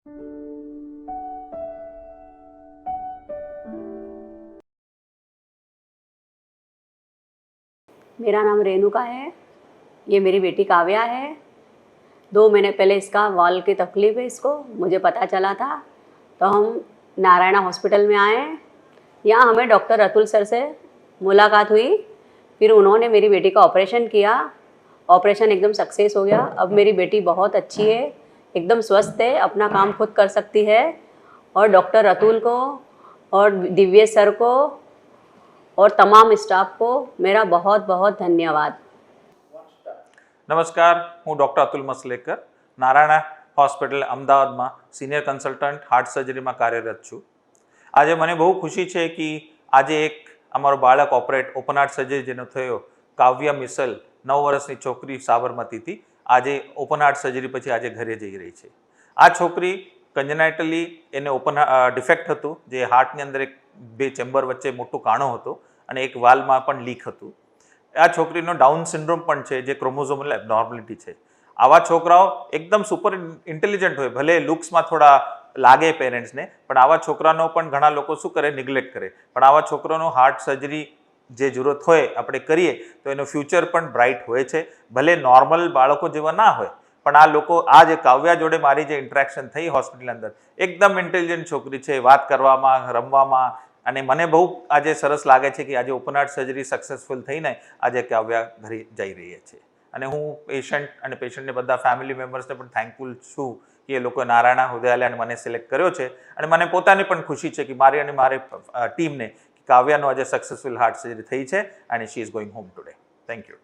मेरा नाम रेणुका है। ये मेरी बेटी काव्या है। 2 महीने पहले इसका वाल की तकलीफ है, इसको मुझे पता चला था तो हम नारायणा हॉस्पिटल में आए। यहाँ हमें डॉक्टर रतुल सर से मुलाकात हुई। फिर उन्होंने मेरी बेटी का ऑपरेशन किया। ऑपरेशन एकदम सक्सेस हो गया। अब मेरी बेटी बहुत अच्छी है, एकदम स्वस्थ है, अपना काम खुद कर सकती है। और डॉक्टर रतुल को और दिव्य सर को और तमाम स्टाफ को मेरा बहुत बहुत धन्यवाद। नमस्कार, હું ડૉક્ટર અતુલ મસલેકર નારાયણા હોસ્પિટલ અમદાવાદમાં સિનિયર કન્સલ્ટન્ટ હાર્ટ સર્જરીમાં કાર્યરત છું। આજે મને બહુ ખુશી છે કે આજે એક અમારો બાળક ઓપન હાર્ટ સર્જરી જેનો થયો, કાવ્યા મિસલ 9 વર્ષની છોકરી સાબરમતીથી આજે ઓપન હાર્ટ સર્જરી પછી આજે ઘરે જઈ રહી છે। આ છોકરી કન્જનાઇટલી એને ઓપન ડિફેક્ટ હતું, જે હાર્ટની અંદર એક 2 ચેમ્બર વચ્ચે મોટું કાણો હતો અને એક વાલમાં પણ લીક હતું। આ છોકરીનો ડાઉન સિન્ડ્રોમ પણ છે, જે ક્રોમોઝોમલ એબનોર્મલિટી છે। આવા છોકરાઓ એકદમ સુપર ઇન્ટેલિજન્ટ હોય, ભલે લુક્સમાં થોડા લાગે પેરેન્ટ્સને, પણ આવા છોકરાનો પણ ઘણા લોકો શું કરે, નિગ્લેક્ટ કરે। પણ આવા છોકરાનો હાર્ટ સર્જરી જે જરૂરત હોય આપણે કરીએ તો એનો ફ્યુચર પણ બ્રાઇટ હોય છે। ભલે નોર્મલ બાળકો જેવા ના હોય, પણ આ લોકો, આ જે કાવ્યા જોડે મારી જે ઇન્ટરેક્શન થઈ હોસ્પિટલ અંદર, એકદમ ઇન્ટેલિજન્ટ છોકરી છે, વાત કરવામાં, રમવામાં, અને મને બહુ આજે સરસ લાગે છે કે આજે ઓપન હાર્ટ સર્જરી સક્સેસફુલ થઈને આજે કાવ્યા ઘરે જઈ રહી છે। અને હું પેશન્ટ અને પેશન્ટને બધા ફેમિલી મેમ્બર્સને પણ થેન્કફુલ છું કે એ લોકોએ નારાયણા હૃદયાલયને મને સિલેક્ટ કર્યો છે। અને મને પોતાને પણ ખુશી છે કે મારી અને મારી ટીમને કાવ્યાનો આજે સક્સેસફુલ હાર્ટ સર્જરી થઈ છે અને she is going home today. Thank you.